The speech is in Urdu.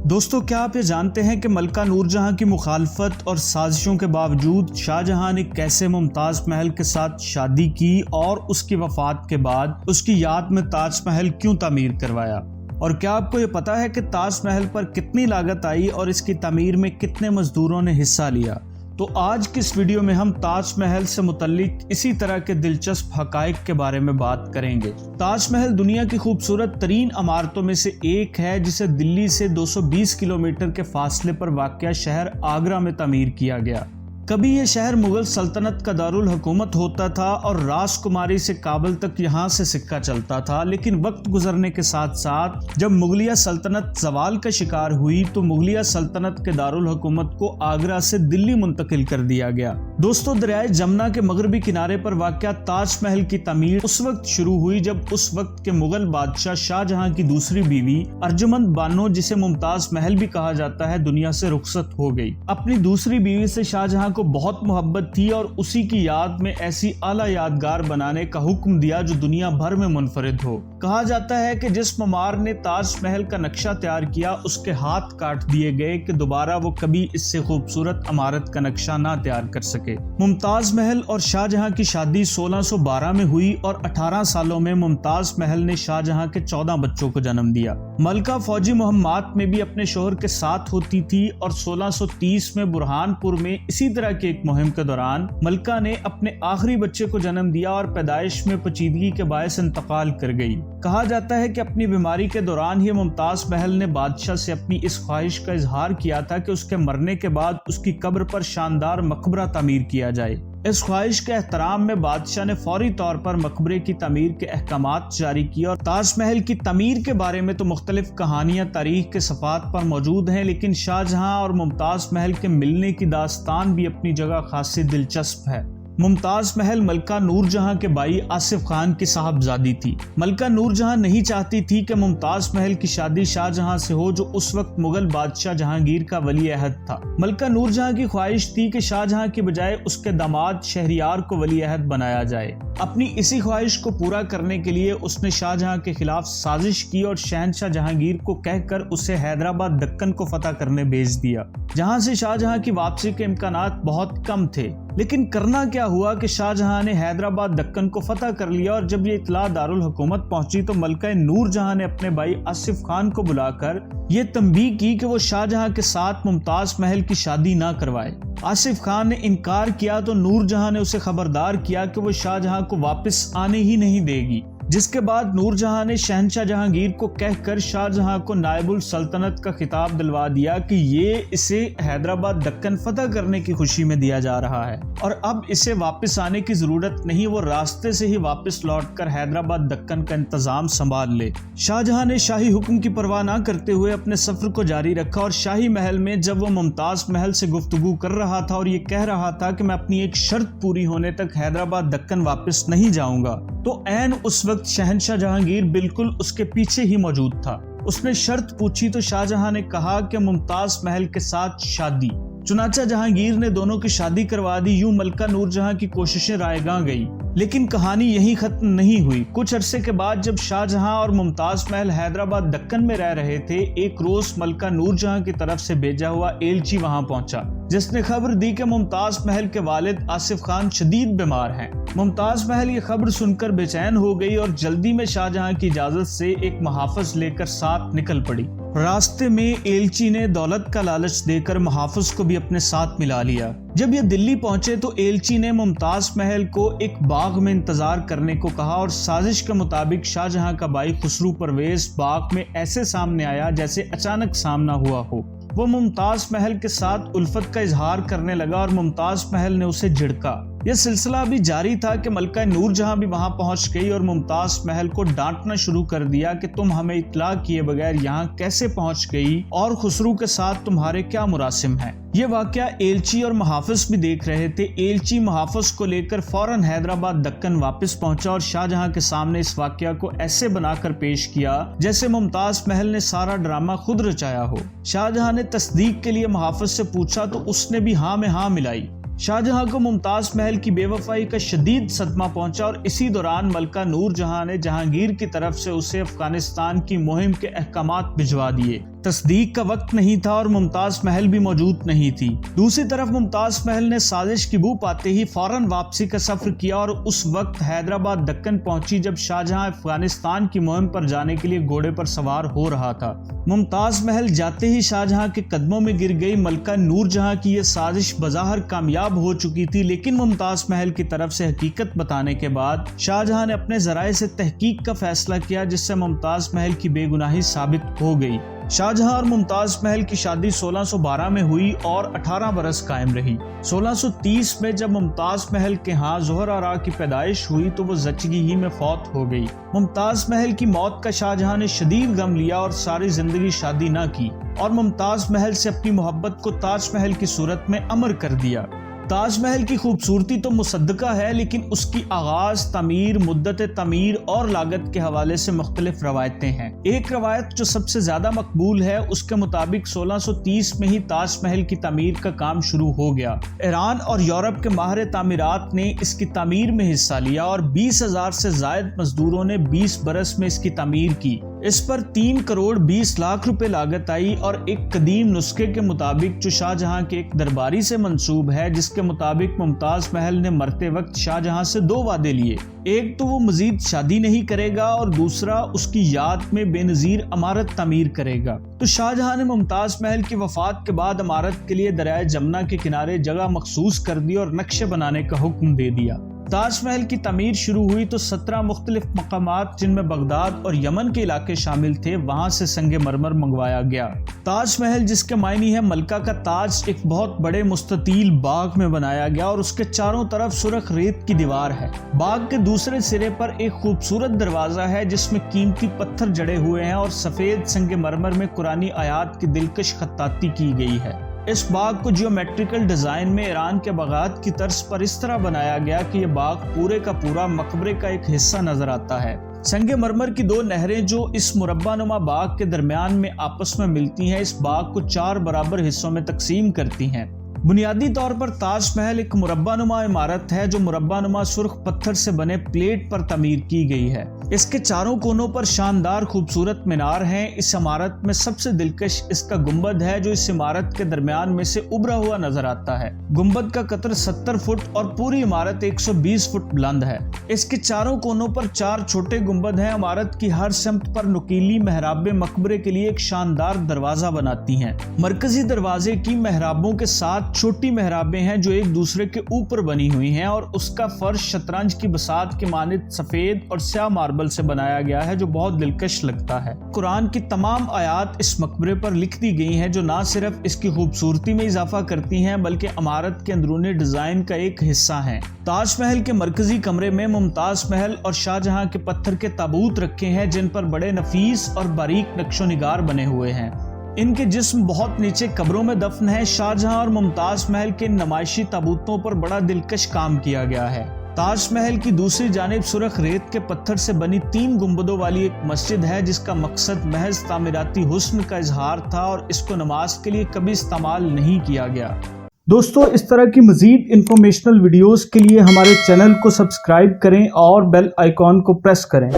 دوستو، کیا آپ یہ جانتے ہیں کہ ملکہ نور جہاں کی مخالفت اور سازشوں کے باوجود شاہ جہاں نے کیسے ممتاز محل کے ساتھ شادی کی اور اس کی وفات کے بعد اس کی یاد میں تاج محل کیوں تعمیر کروایا؟ اور کیا آپ کو یہ پتا ہے کہ تاج محل پر کتنی لاگت آئی اور اس کی تعمیر میں کتنے مزدوروں نے حصہ لیا؟ تو آج کی اس ویڈیو میں ہم تاج محل سے متعلق اسی طرح کے دلچسپ حقائق کے بارے میں بات کریں گے۔ تاج محل دنیا کی خوبصورت ترین عمارتوں میں سے ایک ہے، جسے دلی سے 220 کلومیٹر کے فاصلے پر واقع شہر آگرہ میں تعمیر کیا گیا۔ کبھی یہ شہر مغل سلطنت کا دارالحکومت ہوتا تھا اور راس کماری سے کابل تک یہاں سے سکہ چلتا تھا، لیکن وقت گزرنے کے ساتھ ساتھ جب مغلیہ سلطنت زوال کا شکار ہوئی تو مغلیہ سلطنت کے دارالحکومت کو آگرہ سے دلی منتقل کر دیا گیا۔ دوستو، دریائے جمنا کے مغربی کنارے پر واقع تاج محل کی تعمیر اس وقت شروع ہوئی جب اس وقت کے مغل بادشاہ شاہ جہاں کی دوسری بیوی ارجمند بانو، جسے ممتاز محل بھی کہا جاتا ہے، دنیا سے رخصت ہو گئی۔ اپنی دوسری بیوی سے شاہ جہاں کو بہت محبت تھی اور اسی کی یاد میں ایسی اعلی یادگار بنانے کا حکم دیا جو دنیا بھر میں منفرد ہو۔ کہا جاتا ہے کہ جس معمار نے تاج محل کا نقشہ تیار کیا، اس کے ہاتھ کاٹ دیے گئے کہ دوبارہ وہ کبھی اس سے خوبصورت عمارت کا نقشہ نہ تیار کر سکے۔ ممتاز محل اور شاہ جہاں کی شادی 1612 میں ہوئی اور 18 سالوں میں ممتاز محل نے شاہ جہاں کے 14 بچوں کو جنم دیا۔ ملکہ فوجی مہمات میں بھی اپنے شوہر کے ساتھ ہوتی تھی اور 1630 میں برہان پور میں اسی طرح کی ایک مہم کے دوران ملکہ نے اپنے آخری بچے کو جنم دیا اور پیدائش میں پیچیدگی کے باعث انتقال کر گئی۔ کہا جاتا ہے کہ اپنی بیماری کے دوران ہی ممتاز محل نے بادشاہ سے اپنی اس خواہش کا اظہار کیا تھا کہ اس کے مرنے کے بعد اس کی قبر پر شاندار مقبرہ تعمیر کیا جائے۔ اس خواہش کے احترام میں بادشاہ نے فوری طور پر مقبرے کی تعمیر کے احکامات جاری کیے اور تاج محل کی تعمیر کے بارے میں تو مختلف کہانیاں تاریخ کے صفحات پر موجود ہیں، لیکن شاہ جہاں اور ممتاز محل کے ملنے کی داستان بھی اپنی جگہ خاصی دلچسپ ہے۔ ممتاز محل ملکہ نور جہاں کے بھائی آصف خان کی صاحبزادی تھی۔ ملکہ نور جہاں نہیں چاہتی تھی کہ ممتاز محل کی شادی شاہ جہاں سے ہو، جو اس وقت مغل بادشاہ جہانگیر کا ولی عہد تھا۔ ملکہ نور جہاں کی خواہش تھی کہ شاہ جہاں کی بجائے اس کے داماد شہریار کو ولی عہد بنایا جائے۔ اپنی اسی خواہش کو پورا کرنے کے لیے اس نے شاہ جہاں کے خلاف سازش کی اور شہنشاہ جہانگیر کو کہہ کر اسے حیدرآباد دکن کو فتح کرنے بھیج دیا، جہاں سے شاہ جہاں کی واپسی کے امکانات بہت کم تھے۔ لیکن کرنا کیا ہوا کہ شاہ جہاں نے حیدرآباد دکن کو فتح کر لیا اور جب یہ اطلاع دارالحکومت پہنچی تو ملکہ نور جہاں نے اپنے بھائی آصف خان کو بلا کر یہ تنبیہ کی کہ وہ شاہ جہاں کے ساتھ ممتاز محل کی شادی نہ کروائے۔ آصف خان نے انکار کیا تو نور جہاں نے اسے خبردار کیا کہ وہ شاہ جہاں کو واپس آنے ہی نہیں دے گی، جس کے بعد نور جہاں نے شہنشاہ جہانگیر کو کہہ کر شاہ جہاں کو نائب السلطنت کا خطاب دلوا دیا کہ یہ اسے حیدرآباد دکن فتح کرنے کی خوشی میں دیا جا رہا ہے اور اب اسے واپس آنے کی ضرورت نہیں، وہ راستے سے ہی واپس لوٹ کر حیدرآباد دکن کا انتظام سنبھال لے۔ شاہ جہاں نے شاہی حکم کی پرواہ نہ کرتے ہوئے اپنے سفر کو جاری رکھا اور شاہی محل میں جب وہ ممتاز محل سے گفتگو کر رہا تھا اور یہ کہہ رہا تھا کہ میں اپنی ایک شرط پوری ہونے تک حیدرآباد دکن واپس نہیں جاؤں گا، تو عین اس وقت شہنشاہ جہانگیر بالکل اس کے پیچھے ہی موجود تھا۔ اس نے شرط پوچھی تو شاہ جہاں نے کہا کہ ممتاز محل کے ساتھ شادی۔ چنانچہ جہانگیر نے دونوں کی شادی کروا دی۔ یوں ملکہ نور جہاں کی کوششیں رائیگاں گئی، لیکن کہانی یہی ختم نہیں ہوئی۔ کچھ عرصے کے بعد جب شاہ جہاں اور ممتاز محل حیدرآباد دکن میں رہ رہے تھے، ایک روز ملکہ نور جہاں کی طرف سے بھیجا ہوا ایلچی وہاں پہنچا، جس نے خبر دی کہ ممتاز محل کے والد آصف خان شدید بیمار ہیں۔ ممتاز محل یہ خبر سن کر بے چین ہو گئی اور جلدی میں شاہ جہاں کی اجازت سے ایک محافظ لے کر ساتھ نکل پڑی۔ راستے میں ایلچی نے دولت کا لالچ دے کر محافظ کو بھی اپنے ساتھ ملا لیا۔ جب یہ دلی پہنچے تو ایلچی نے ممتاز محل کو ایک باغ میں انتظار کرنے کو کہا اور سازش کے مطابق شاہ جہاں کا بھائی خسرو پرویز باغ میں ایسے سامنے آیا جیسے اچانک سامنا ہوا ہو۔ وہ ممتاز محل کے ساتھ الفت کا اظہار کرنے لگا اور ممتاز محل نے اسے جھڑکا۔ یہ سلسلہ بھی جاری تھا کہ ملکہ نور جہاں بھی وہاں پہنچ گئی اور ممتاز محل کو ڈانٹنا شروع کر دیا کہ تم ہمیں اطلاع کیے بغیر یہاں کیسے پہنچ گئی اور خسرو کے ساتھ تمہارے کیا مراسم ہیں۔ یہ واقعہ ایلچی اور محافظ بھی دیکھ رہے تھے۔ ایلچی محافظ کو لے کر فوراً حیدرآباد دکن واپس پہنچا اور شاہ جہاں کے سامنے اس واقعہ کو ایسے بنا کر پیش کیا جیسے ممتاز محل نے سارا ڈرامہ خود رچایا ہو۔ شاہ جہاں نے تصدیق کے لیے محافظ سے پوچھا تو اس نے بھی ہاں میں ہاں ملائی۔ شاہ جہاں کو ممتاز محل کی بے وفائی کا شدید صدمہ پہنچا اور اسی دوران ملکہ نور جہاں نے جہانگیر کی طرف سے اسے افغانستان کی مہم کے احکامات بھجوا دیے۔ تصدیق کا وقت نہیں تھا اور ممتاز محل بھی موجود نہیں تھی۔ دوسری طرف ممتاز محل نے سازش کی بو پاتے ہی فوراً واپسی کا سفر کیا اور اس وقت حیدرآباد دکن پہنچی جب شاہجہاں افغانستان کی مہم پر جانے کے لیے گھوڑے پر سوار ہو رہا تھا۔ ممتاز محل جاتے ہی شاہجہاں کے قدموں میں گر گئی۔ ملکہ نور جہاں کی یہ سازش بظاہر کامیاب ہو چکی تھی، لیکن ممتاز محل کی طرف سے حقیقت بتانے کے بعد شاہجہاں نے اپنے ذرائع سے تحقیق کا فیصلہ کیا، جس سے ممتاز محل کی بے گناہی ثابت ہو گئی۔ شاہجہاں اور ممتاز محل کی شادی 1612 میں ہوئی اور 18 برس قائم رہی۔ 1630 میں جب ممتاز محل کے ہاں زہر آرا کی پیدائش ہوئی تو وہ زچگی ہی میں فوت ہو گئی۔ ممتاز محل کی موت کا شاہجہاں نے شدید غم لیا اور ساری زندگی شادی نہ کی اور ممتاز محل سے اپنی محبت کو تاج محل کی صورت میں امر کر دیا۔ تاج محل کی خوبصورتی تو مصدقہ ہے، لیکن اس کی آغاز، تعمیر، مدت تعمیر اور لاگت کے حوالے سے مختلف روایتیں ہیں۔ ایک روایت جو سب سے زیادہ مقبول ہے اس کے مطابق 1630 میں ہی تاج محل کی تعمیر کا کام شروع ہو گیا۔ ایران اور یورپ کے ماہر تعمیرات نے اس کی تعمیر میں حصہ لیا اور 20,000 سے زائد مزدوروں نے 20 برس میں اس کی تعمیر کی۔ اس پر 3 کروڑ 20 لاکھ روپے لاگت آئی اور ایک قدیم نسخے کے مطابق جو شاہجہاں کے ایک درباری سے منسوب ہے، جس کے مطابق ممتاز محل نے مرتے وقت شاہجہاں سے 2 وعدے لیے۔ ایک تو وہ مزید شادی نہیں کرے گا اور دوسرا اس کی یاد میں بے نظیر عمارت تعمیر کرے گا۔ تو شاہجہاں نے ممتاز محل کی وفات کے بعد عمارت کے لیے دریائے جمنا کے کنارے جگہ مخصوص کر دی اور نقشے بنانے کا حکم دے دیا۔ تاج محل کی تعمیر شروع ہوئی تو 17 مختلف مقامات جن میں بغداد اور یمن کے علاقے شامل تھے وہاں سے سنگ مرمر منگوایا گیا۔ تاج محل جس کے معنی ہے ملکہ کا تاج، ایک بہت بڑے مستطیل باغ میں بنایا گیا اور اس کے چاروں طرف سرخ ریت کی دیوار ہے۔ باغ کے دوسرے سرے پر ایک خوبصورت دروازہ ہے جس میں قیمتی پتھر جڑے ہوئے ہیں اور سفید سنگ مرمر میں قرآنی آیات کی دلکش خطاطی کی گئی ہے۔ اس باغ کو جیومیٹریکل ڈیزائن میں ایران کے باغات کی طرز پر اس طرح بنایا گیا کہ یہ باغ پورے کا پورا مقبرے کا ایک حصہ نظر آتا ہے۔ سنگ مرمر کی 2 نہریں جو اس مربع نما باغ کے درمیان میں آپس میں ملتی ہیں، اس باغ کو 4 برابر حصوں میں تقسیم کرتی ہیں۔ بنیادی طور پر تاج محل ایک مربع نما عمارت ہے جو مربع نما سرخ پتھر سے بنے پلیٹ پر تعمیر کی گئی ہے۔ اس کے چاروں کونوں پر شاندار خوبصورت مینار ہیں۔ اس عمارت میں سب سے دلکش اس کا گنبد ہے جو اس عمارت کے درمیان میں سے ابھرا ہوا نظر آتا ہے۔ گنبد کا قطر 70 فٹ اور پوری عمارت 120 فٹ بلند ہے۔ اس کے چاروں کونوں پر 4 چھوٹے گنبد ہیں۔ عمارت کی ہر سمت پر نکیلی محرابیں مقبرے کے لیے ایک شاندار دروازہ بناتی ہیں۔ مرکزی دروازے کی محرابوں کے ساتھ چھوٹی محرابیں ہیں جو ایک دوسرے کے اوپر بنی ہوئی ہیں اور اس کا فرش شطرنج کی بساط کے مانند سفید اور سیاہ ماربل سے بنایا گیا ہے جو بہت دلکش لگتا ہے۔ قرآن کی تمام آیات اس مقبرے پر لکھ دی گئی ہیں جو نہ صرف اس کی خوبصورتی میں اضافہ کرتی ہیں بلکہ عمارت کے اندرونی ڈیزائن کا ایک حصہ ہیں۔ تاج محل کے مرکزی کمرے میں ممتاز محل اور شاہجہاں کے پتھر کے تابوت رکھے ہیں جن پر بڑے نفیس اور باریک نقش و نگار بنے ہوئے ہیں۔ ان کے جسم بہت نیچے قبروں میں دفن ہیں۔ شاہجہاں اور ممتاز محل کے نمائشی تابوتوں پر بڑا دلکش کام کیا گیا ہے۔ تاج محل کی دوسری جانب سرخ ریت کے پتھر سے بنی 3 گنبدوں والی ایک مسجد ہے جس کا مقصد محض تعمیراتی حسن کا اظہار تھا اور اس کو نماز کے لیے کبھی استعمال نہیں کیا گیا۔ دوستو، اس طرح کی مزید انفارمیشنل ویڈیوز کے لیے ہمارے چینل کو سبسکرائب کریں اور بیل آئیکن کو پریس کریں۔